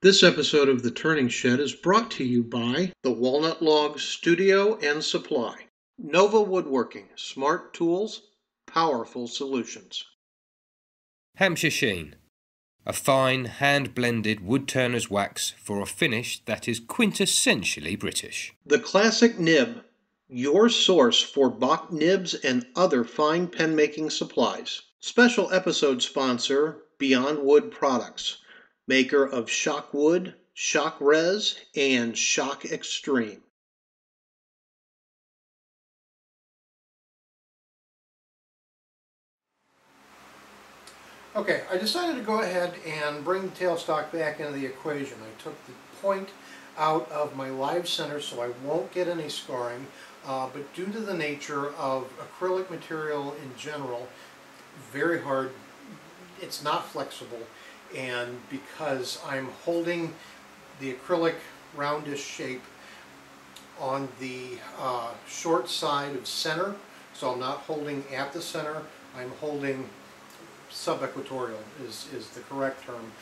This episode of The Turning Shed is brought to you by the Walnut Log Studio and Supply. Nova Woodworking, smart tools, powerful solutions. Hampshire Sheen, a fine hand-blended woodturner's wax for a finish that is quintessentially British. The Classic Nib, your source for Bach nibs and other fine pen-making supplies. Special episode sponsor, Beyond Wood Products, maker of Shock Wood, Shock Res, and Shock Extreme. Okay, I decided to go ahead and bring the tailstock back into the equation. I took the point out of my live center so I won't get any scarring, but due to the nature of acrylic material in general, very hard, it's not flexible, and because I'm holding the acrylic roundish shape on the short side of center, so I'm not holding at the center, I'm holding subequatorial is the correct term,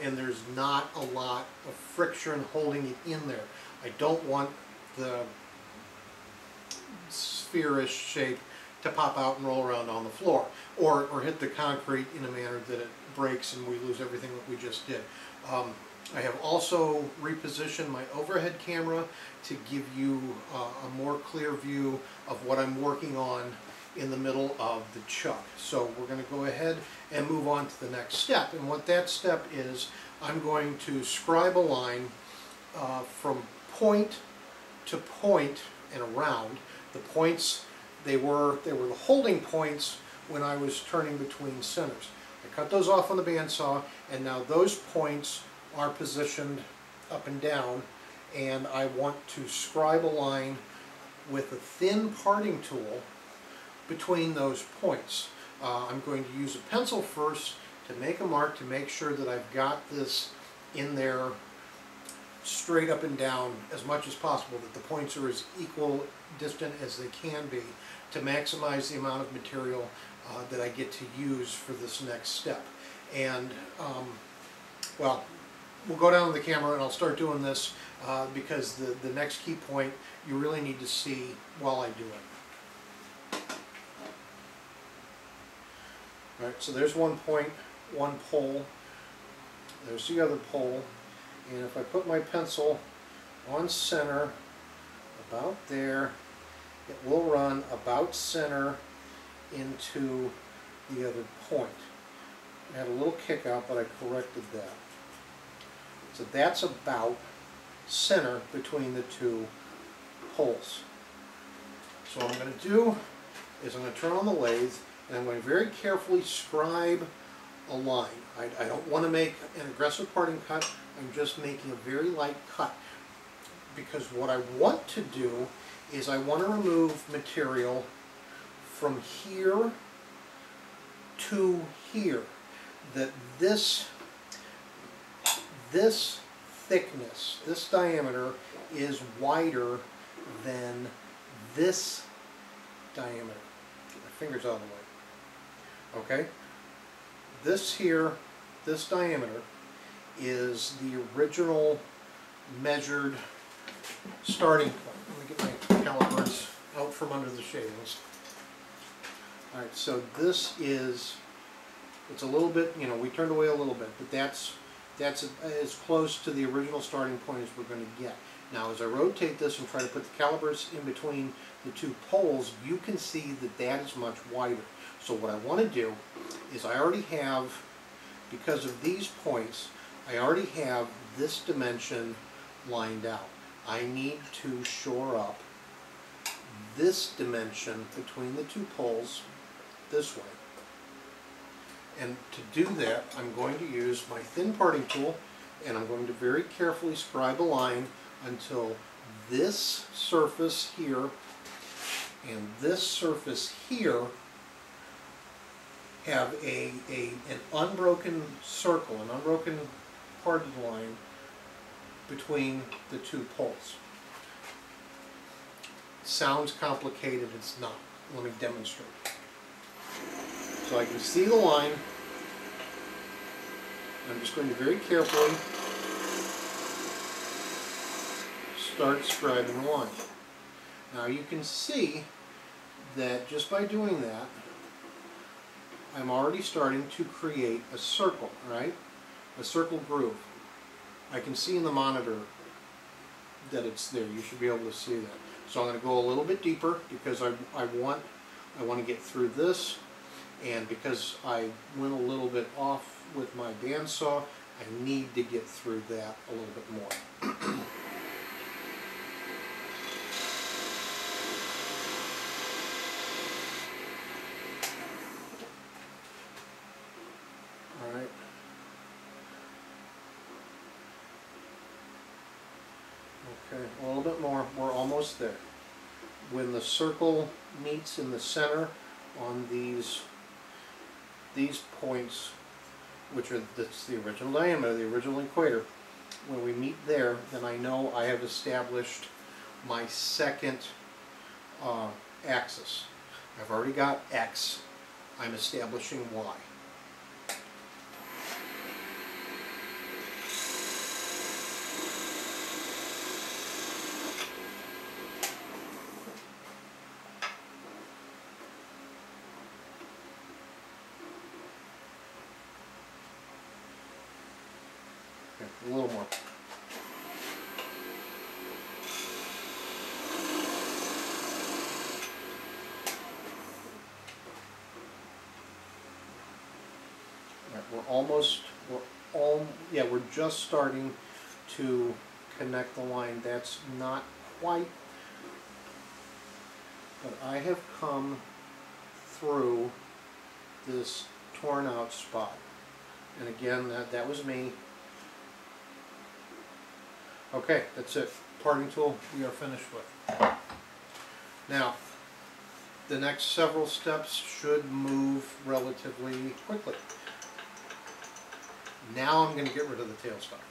and there's not a lot of friction holding it in there. I don't want the sphere-ish shape to pop out and roll around on the floor, or hit the concrete in a manner that it breaks and we lose everything that we just did. I have also repositioned my overhead camera to give you a more clear view of what I'm working on in the middle of the chuck. So we're going to go ahead and move on to the next step. And what that step is, I'm going to scribe a line from point to point and around. The points, they were the holding points when I was turning between centers. I cut those off on the bandsaw, and now those points are positioned up and down, and I want to scribe a line with a thin parting tool between those points. I'm going to use a pencil first to make a mark to make sure that I've got this in there straight up and down as much as possible, that the points are as equal distant as they can be to maximize the amount of material that I get to use for this next step. And well, we'll go down to the camera and I'll start doing this because the next key point you really need to see while I do it. Alright, so there's one point, one pole, there's the other pole, and if I put my pencil on center, about there, it will run about center into the other point. I had a little kick out, but I corrected that. So that's about center between the two poles. So what I'm going to do is I'm going to turn on the lathe, and I'm going to very carefully scribe a line. I don't want to make an aggressive parting cut, I'm just making a very light cut. Because what I want to do is I want to remove material from here to here. That this thickness, this diameter, is wider than this diameter. Get my fingers out of the way. Okay? This here, this diameter, is the original measured starting point. Let me get my calipers out from under the shavings. Alright, so this is, it's a little bit, you know, we turned away a little bit, but that's as close to the original starting point as we're going to get. Now as I rotate this and try to put the calipers in between the two poles, you can see that that is much wider. So what I want to do is I already have, because of these points, I already have this dimension lined out. I need to shore up this dimension between the two poles this way. And to do that, I'm going to use my thin parting tool, and I'm going to very carefully scribe a line until this surface here and this surface here have an unbroken circle, an unbroken parted line between the two poles. Sounds complicated, it's not. Let me demonstrate. So I can see the line. I'm just going to very carefully start scribing a line. Now you can see that just by doing that, I'm already starting to create a circle, right? A circle groove. I can see in the monitor that it's there. You should be able to see that. So I'm going to go a little bit deeper because I want to get through this, and because I went a little bit off with my bandsaw, I need to get through that a little bit more. Alright. Okay, a little bit more. We're almost there. When the circle meets in the center on these points, which are that's the original diameter, the original equator, when we meet there, then I know I have established my second axis. I've already got X. I'm establishing Y. A little more. Right, we're just starting to connect the line. That's not quite, but I have come through this torn out spot. And again, that was me. Okay, that's it. Parting tool we are finished with. Now, the next several steps should move relatively quickly. Now I'm going to get rid of the tailstock.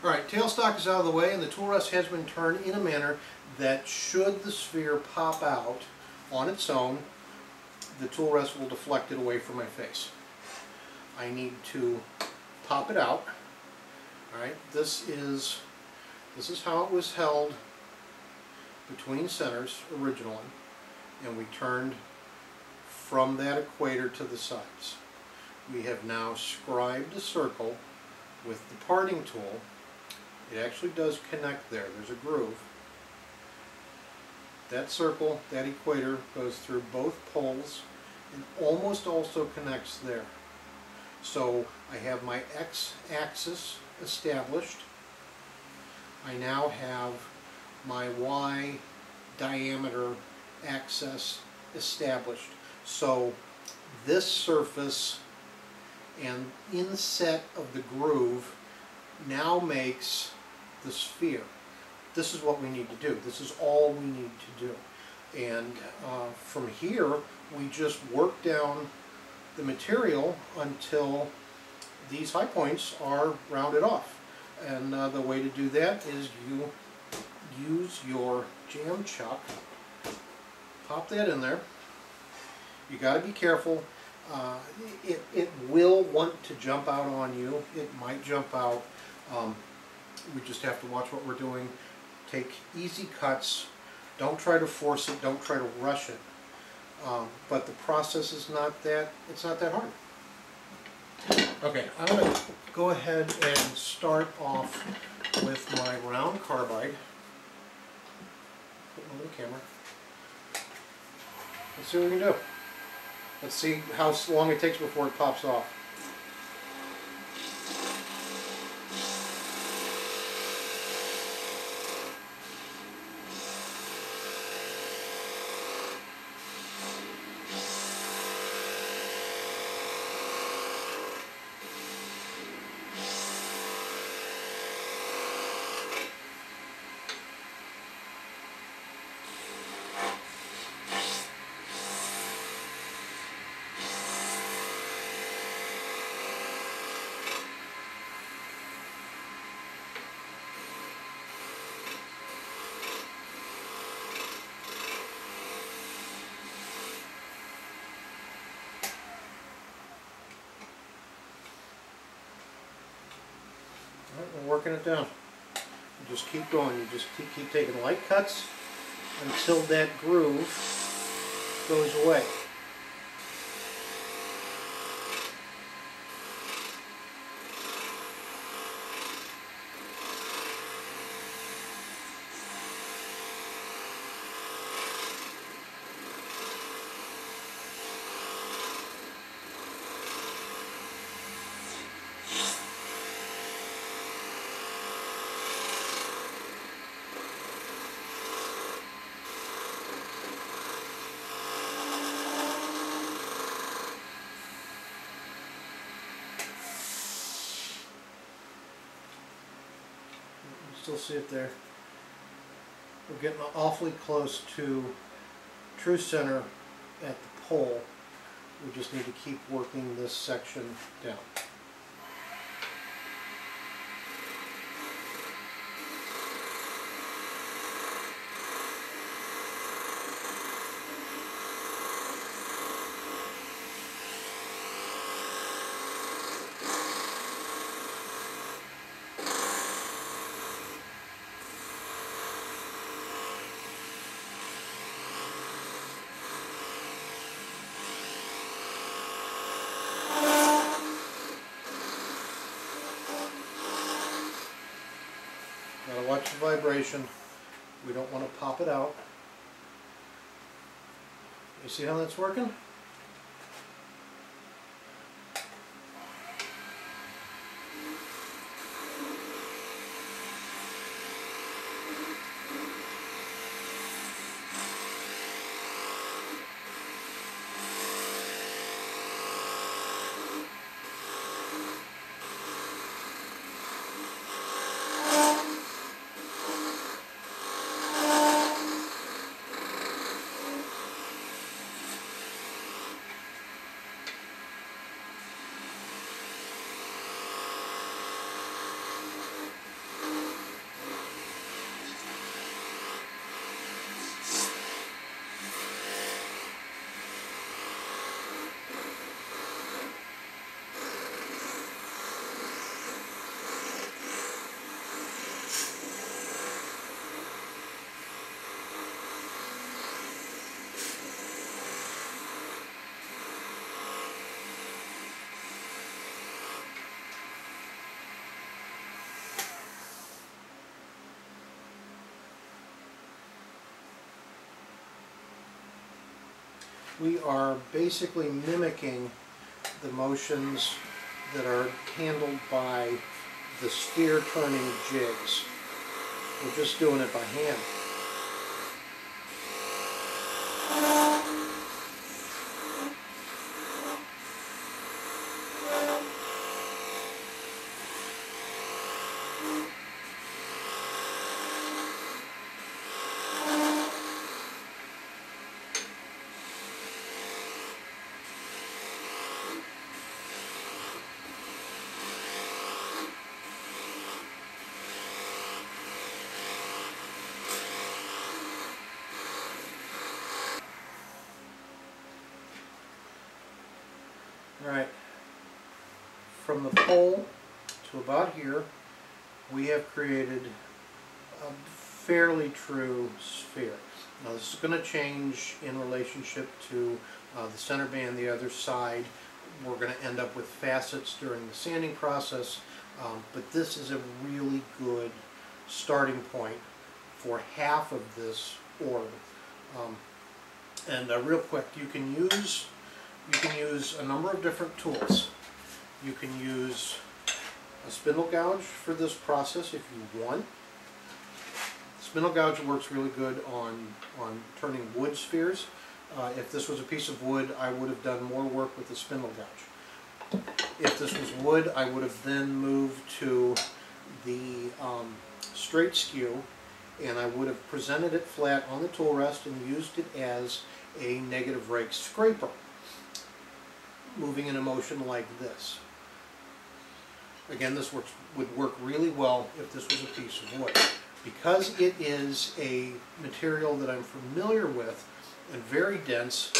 Alright, tailstock is out of the way and the tool rest has been turned in a manner that should the sphere pop out on its own, the tool rest will deflect it away from my face. I need to pop it out. Alright, this is how it was held between centers originally, and we turned from that equator to the sides. We have now scribed a circle with the parting tool. It actually does connect there. There's a groove. That circle, that equator, goes through both poles and almost also connects there. So I have my x-axis established. I now have my y diameter axis established. So this surface and inset of the groove now makes the sphere. This is what we need to do. This is all we need to do. And from here, we just work down the material until these high points are rounded off. And the way to do that is you use your jam chuck, pop that in there. You got to be careful. It will want to jump out on you. It might jump out. We just have to watch what we're doing. Take easy cuts. Don't try to force it. Don't try to rush it. But the process is not that, it's not that hard. Okay, I'm going to go ahead and start off with my round carbide. Put it on the camera. Let's see what we can do. Let's see how long it takes before it pops off. working it down. You just keep going. You just keep taking light cuts until that groove goes away. Still see it there. We're getting awfully close to true center at the pole. We just need to keep working this section down. Gotta watch the vibration. We don't want to pop it out. You see how that's working? We are basically mimicking the motions that are handled by the sphere turning jigs. We're just doing it by hand. Alright, from the pole to about here, we have created a fairly true sphere. Now this is going to change in relationship to the center band, the other side. We're going to end up with facets during the sanding process, but this is a really good starting point for half of this orb. Real quick, you can use a number of different tools. You can use a spindle gouge for this process if you want. Spindle gouge works really good on turning wood spheres. If this was a piece of wood, I would have done more work with the spindle gouge. If this was wood, I would have then moved to the straight skew, and I would have presented it flat on the tool rest and used it as a negative rake scraper, moving in a motion like this. Again, this would work really well if this was a piece of wood. Because it is a material that I'm familiar with and very dense,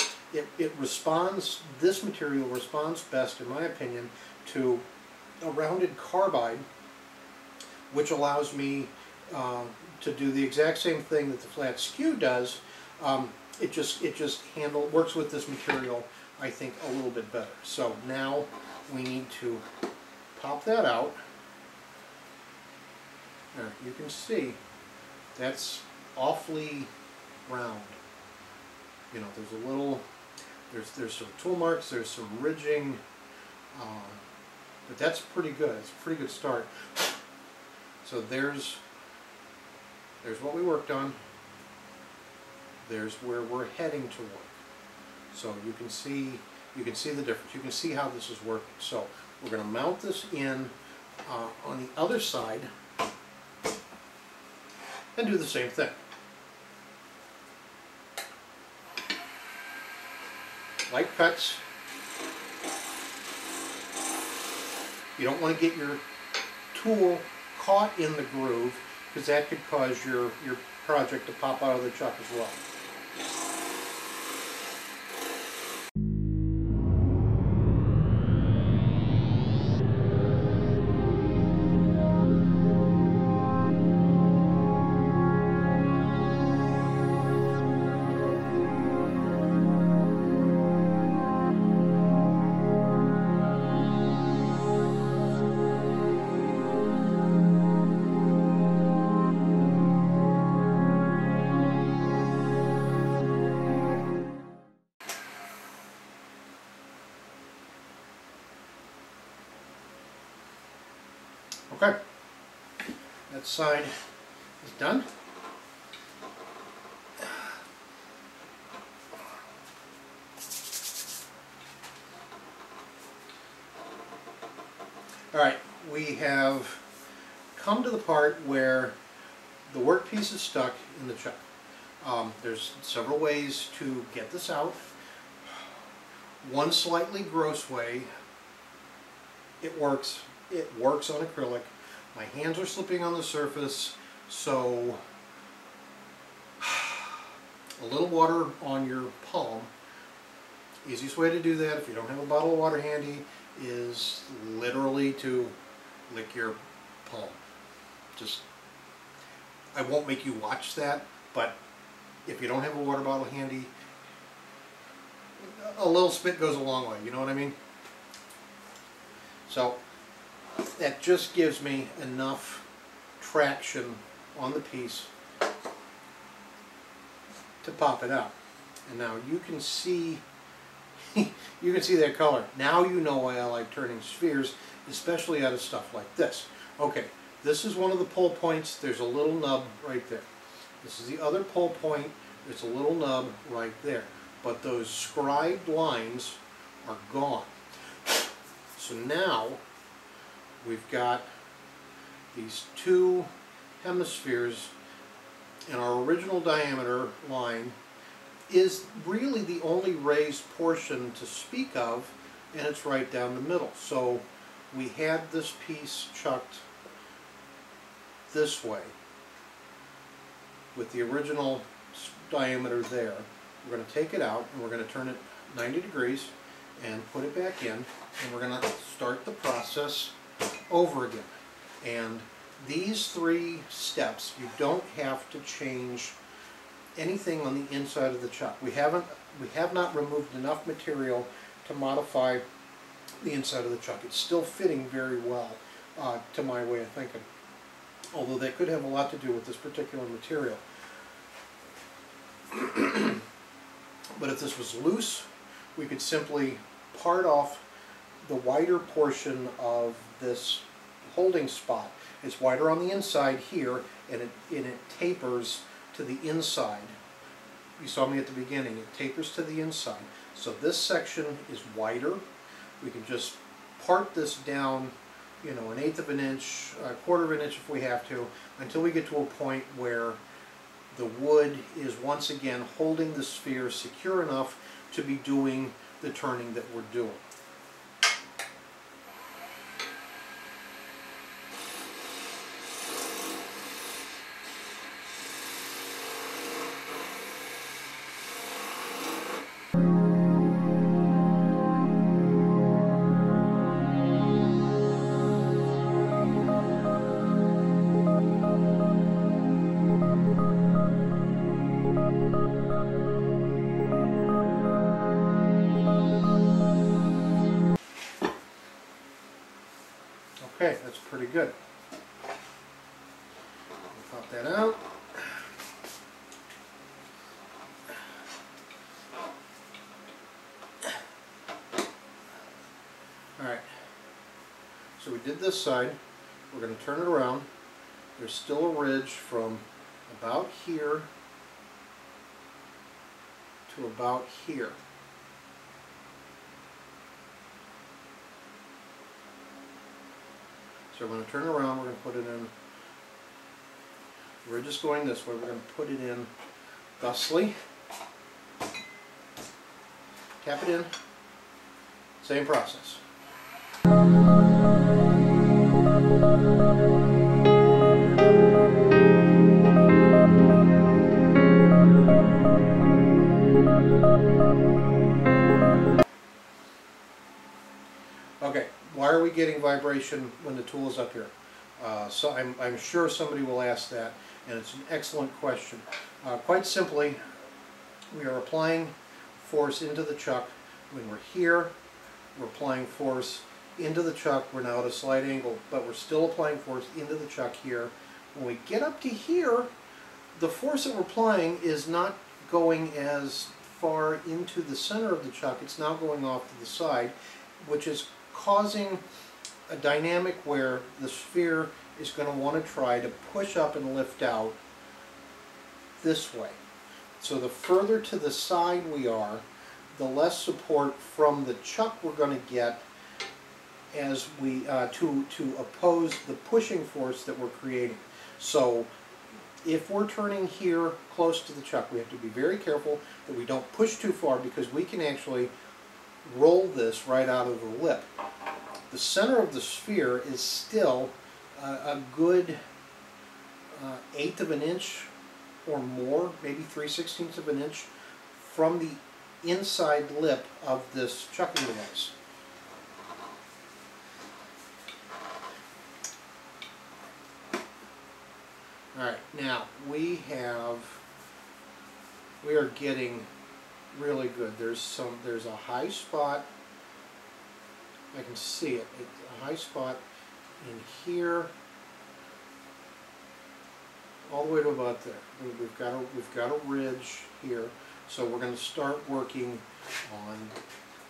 this material responds best, in my opinion, to a rounded carbide which allows me to do the exact same thing that the flat skew does. It just works with this material, I think, a little bit better. So now we need to pop that out. There, you can see that's awfully round. You know, there's a little, there's some tool marks, there's some ridging, but that's pretty good. It's a pretty good start. So there's what we worked on. There's where we're heading to work. So you can see the difference. You can see how this is working. So we're going to mount this in on the other side and do the same thing. Light cuts. You don't want to get your tool caught in the groove, because that could cause your project to pop out of the chuck as well. Okay, that side is done. All right, we have come to the part where the workpiece is stuck in the chuck. There's several ways to get this out. One slightly gross way, it works on acrylic. My hands are slipping on the surface, so a little water on your palm. Easiest way to do that, if you don't have a bottle of water handy, is literally to lick your palm. Just, I won't make you watch that, but if you don't have a water bottle handy, a little spit goes a long way, you know what I mean? So that just gives me enough traction on the piece to pop it out. And now you can see you can see that color. Now you know why I like turning spheres, especially out of stuff like this. Okay, this is one of the pull points. There's a little nub right there. This is the other pull point. There's a little nub right there. But those scribed lines are gone. So now we've got these two hemispheres, and our original diameter line is really the only raised portion to speak of, and it's right down the middle. So we had this piece chucked this way with the original diameter there. We're going to take it out and we're going to turn it 90 degrees and put it back in, and we're going to start the process over again. And these three steps, you don't have to change anything on the inside of the chuck. We have not removed enough material to modify the inside of the chuck. It's still fitting very well to my way of thinking, although that could have a lot to do with this particular material. But if this was loose, we could simply part off the wider portion of this holding spot. It's wider on the inside here, and it tapers to the inside. You saw me at the beginning. It tapers to the inside. So this section is wider. We can just part this down, you know, 1/8 of an inch, 1/4 of an inch if we have to, until we get to a point where the wood is once again holding the sphere secure enough to be doing the turning that we're doing. pretty good. Pop that out. Alright, so we did this side. We're going to turn it around. There's still a ridge from about here to about here. So we're going to turn it around, we're going to put it in, the ridge is going this way, we're going to put it in thusly. Tap it in, same process. Okay, why are we getting vibration when the tool is up here? So I'm sure somebody will ask that, and it's an excellent question. Quite simply, we are applying force into the chuck. When we're here, we're applying force into the chuck. We're now at a slight angle, but we're still applying force into the chuck here. When we get up to here, the force that we're applying is not going as far into the center of the chuck. It's now going off to the side, which is causing a dynamic where the sphere is going to want to try to push up and lift out this way. So the further to the side we are, the less support from the chuck we're going to get as we to oppose the pushing force that we're creating. So if we're turning here close to the chuck, we have to be very careful that we don't push too far, because we can actually roll this right out of the lip. The center of the sphere is still a good 1/8 of an inch or more, maybe 3/16 of an inch from the inside lip of this chucking device. Alright, now we are getting really good. There's a high spot. I can see it. It's a high spot in here, all the way to about there. We've got a ridge here, so we're going to start working on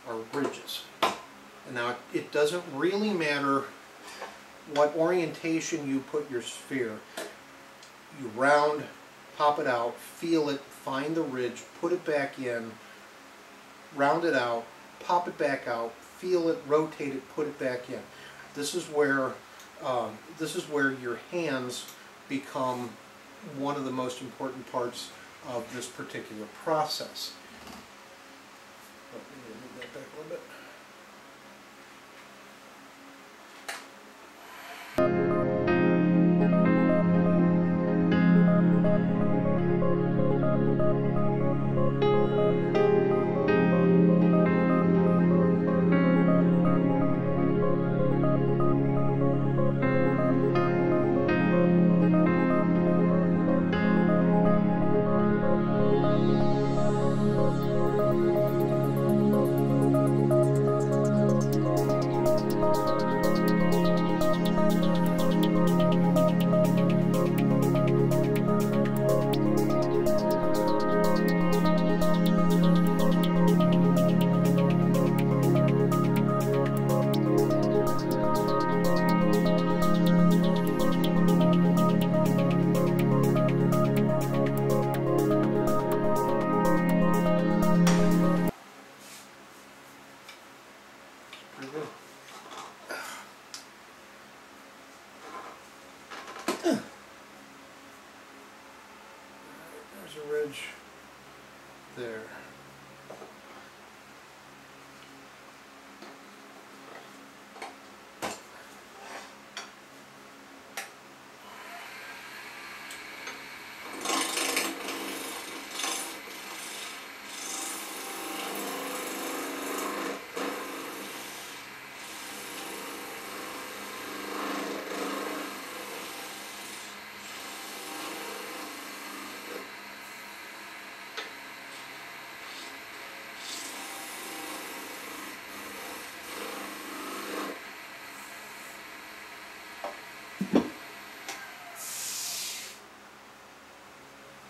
our ridges. And now it doesn't really matter what orientation you put your sphere. You round, pop it out, feel it, find the ridge, put it back in, round it out, pop it back out, feel it, rotate it, put it back in. This is where your hands become one of the most important parts of this particular process. Let me move that back a little bit. There's a ridge there.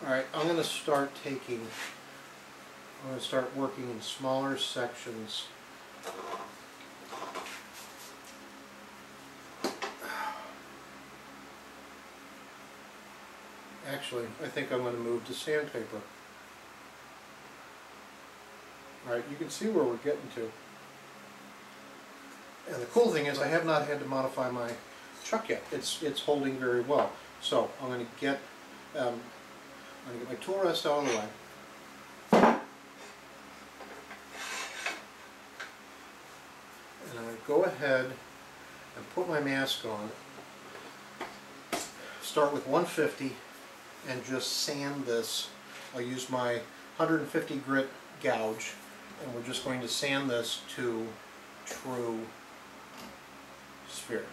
Alright, I'm going to start working in smaller sections. Actually, I think I'm going to move to sandpaper. Alright, you can see where we're getting to. And the cool thing is I have not had to modify my chuck yet. It's holding very well. So I'm going to get my tool rest out of the way. And I'm going to go ahead and put my mask on. Start with 150 and just sand this. I'll use my 150 grit gouge, and we're just going to sand this to true sphere.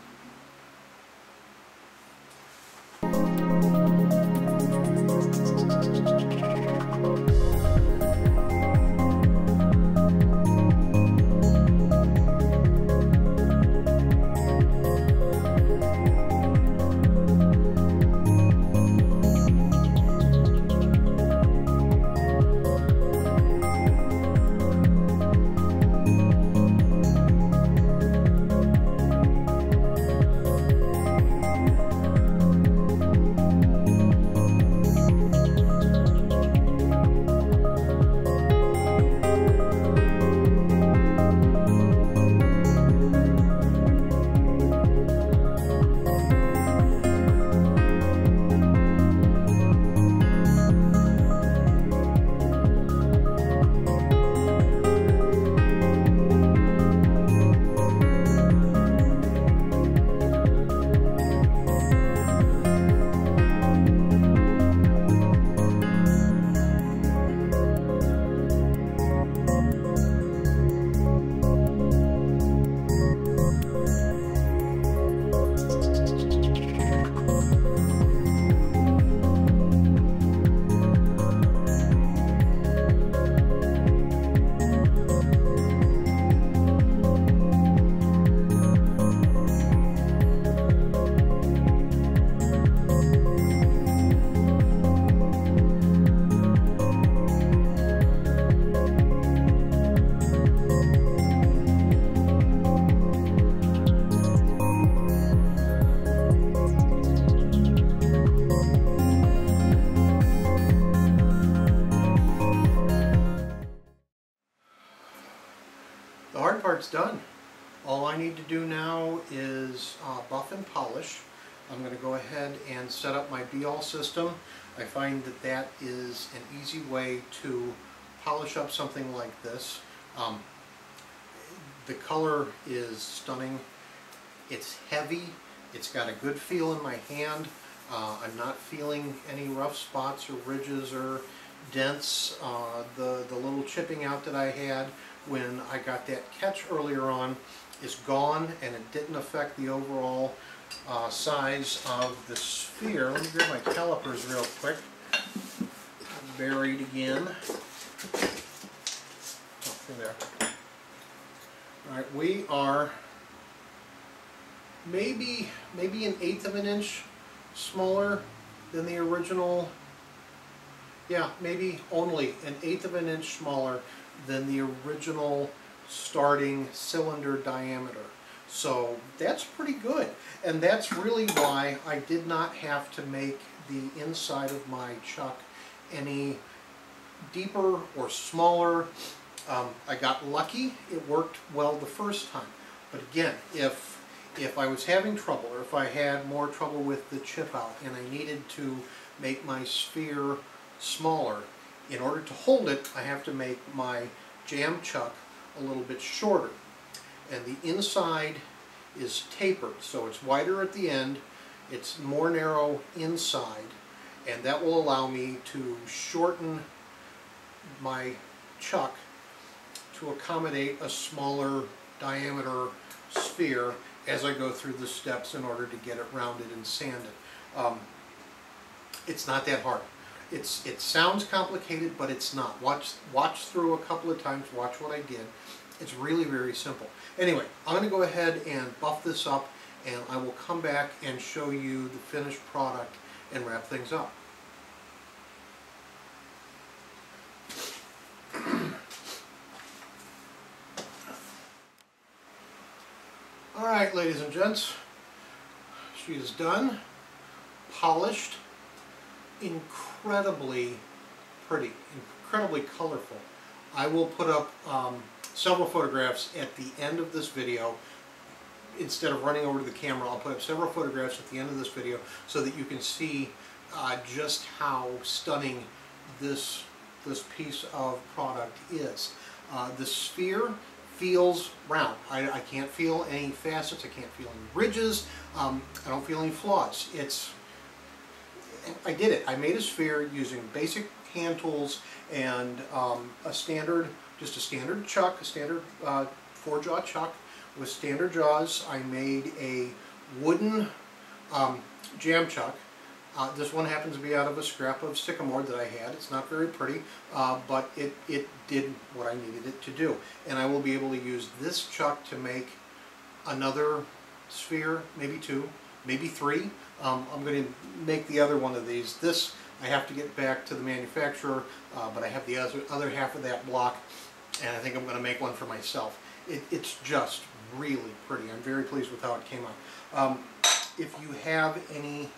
The hard part's done. All I need to do now is buff and polish. I'm going to go ahead and set up my be-all system. I find that that is an easy way to polish up something like this. The color is stunning. It's heavy. It's got a good feel in my hand. I'm not feeling any rough spots or ridges or dents. The little chipping out that I had when I got that catch earlier on is gone, and it didn't affect the overall size of the sphere. Let me grab my calipers real quick. Buried again. Oh, there. Alright, we are maybe 1/8 of an inch smaller than the original. Yeah, maybe only 1/8 of an inch smaller than the original starting cylinder diameter. So that's pretty good, and that's really why I did not have to make the inside of my chuck any deeper or smaller. I got lucky. It worked well the first time, but again, if I was having trouble, or if I had more trouble with the chip out and I needed to make my sphere smaller, in order to hold it, I have to make my jam chuck a little bit shorter. And the inside is tapered, so it's wider at the end, it's more narrow inside, and that will allow me to shorten my chuck to accommodate a smaller diameter sphere as I go through the steps in order to get it rounded and sanded. It's not that hard. It sounds complicated, but it's not. Watch through a couple of times, watch what I did. It's really very simple. Anyway, I'm going to go ahead and buff this up, and I will come back and show you the finished product and wrap things up. ladies and gents, she is done, polished, incredibly pretty, incredibly colorful. I will put up several photographs at the end of this video. Instead of running over to the camera, I'll put up several photographs at the end of this video so that you can see just how stunning this piece of product is. The sphere feels round. I can't feel any facets, I can't feel any ridges, I don't feel any flaws. I did it. I made a sphere using basic hand tools and just a standard chuck, a standard 4-jaw chuck with standard jaws. I made a wooden jam chuck. This one happens to be out of a scrap of sycamore that I had. It's not very pretty, but it did what I needed it to do. And I will be able to use this chuck to make another sphere, maybe 2, maybe 3. I'm going to make the other one of these. This I have to get back to the manufacturer, but I have the other half of that block, and I think I'm going to make one for myself. It's just really pretty. I'm very pleased with how it came out. If you have any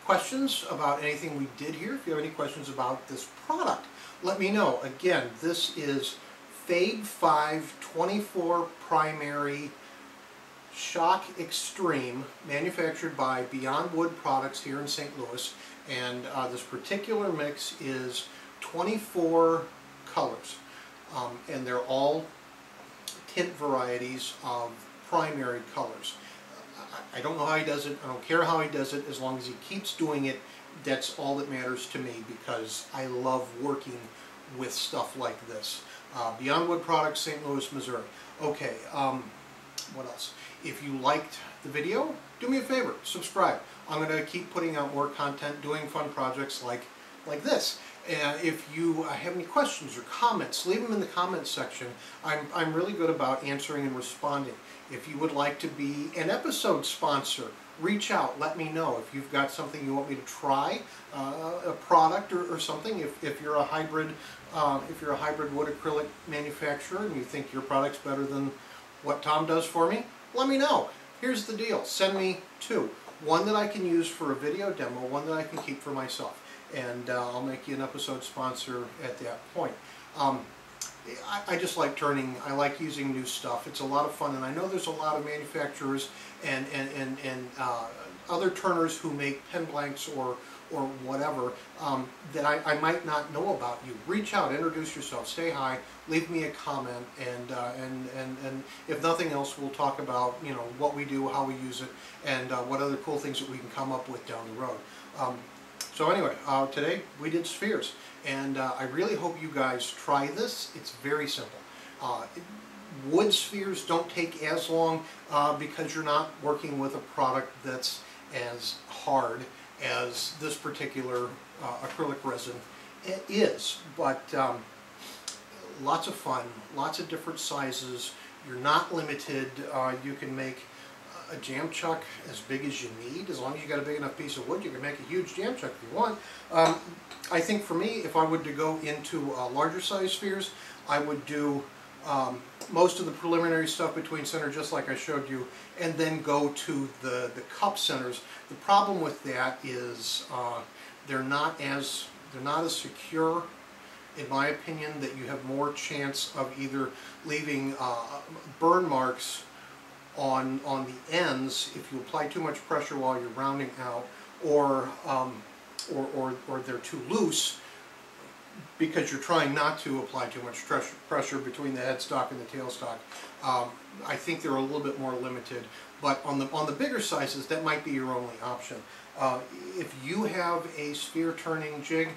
questions about anything we did here, if you have any questions about this product, let me know. Again, this is Fade 5 24 primary Shock Extreme, manufactured by Beyond Wood Products here in St. Louis, and this particular mix is 24 colors, and they're all tint varieties of primary colors. I don't know how he does it, I don't care how he does it, as long as he keeps doing it, that's all that matters to me, because I love working with stuff like this. Beyond Wood Products, St. Louis, Missouri. Okay, what else? If you liked the video, do me a favor, subscribe. I'm going to keep putting out more content, doing fun projects like this. If you have any questions or comments, leave them in the comments section. I'm really good about answering and responding. If you would like to be an episode sponsor, reach out, let me know. If you've got something you want me to try, a product or something, if you're a hybrid wood acrylic manufacturer and you think your product's better than what Tom does for me, let me know. Here's the deal, send me 2. One that I can use for a video demo, one that I can keep for myself. And I'll make you an episode sponsor at that point. I just like turning, I like using new stuff. It's a lot of fun, and I know there's a lot of manufacturers and other turners who make pen blanks or whatever that I might not know about you. Reach out, introduce yourself, say hi, leave me a comment, and if nothing else, we'll talk about what we do, how we use it, and what other cool things that we can come up with down the road. So anyway, today we did spheres, and I really hope you guys try this. It's very simple. Wood spheres don't take as long because you're not working with a product that's as hard as this particular acrylic resin is, but lots of fun, lots of different sizes. You're not limited. You can make a jam chuck as big as you need. As long as you got a big enough piece of wood, you can make a huge jam chuck if you want. I think for me, if I would to go into larger size spheres, I would do most of the preliminary stuff between center, just like I showed you, and then go to the cup centers. The problem with that is they're not as secure, in my opinion, that you have more chance of either leaving burn marks on the ends if you apply too much pressure while you're rounding out, or they're too loose because you're trying not to apply too much pressure between the headstock and the tailstock. I think they're a little bit more limited, but on the bigger sizes, that might be your only option. If you have a sphere turning jig,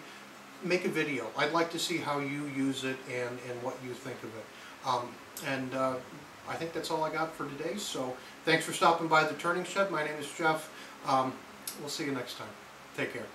make a video. I'd like to see how you use it and what you think of it. I think that's all I got for today, so thanks for stopping by the Turning Shed. My name is Jeff. We'll see you next time. Take care.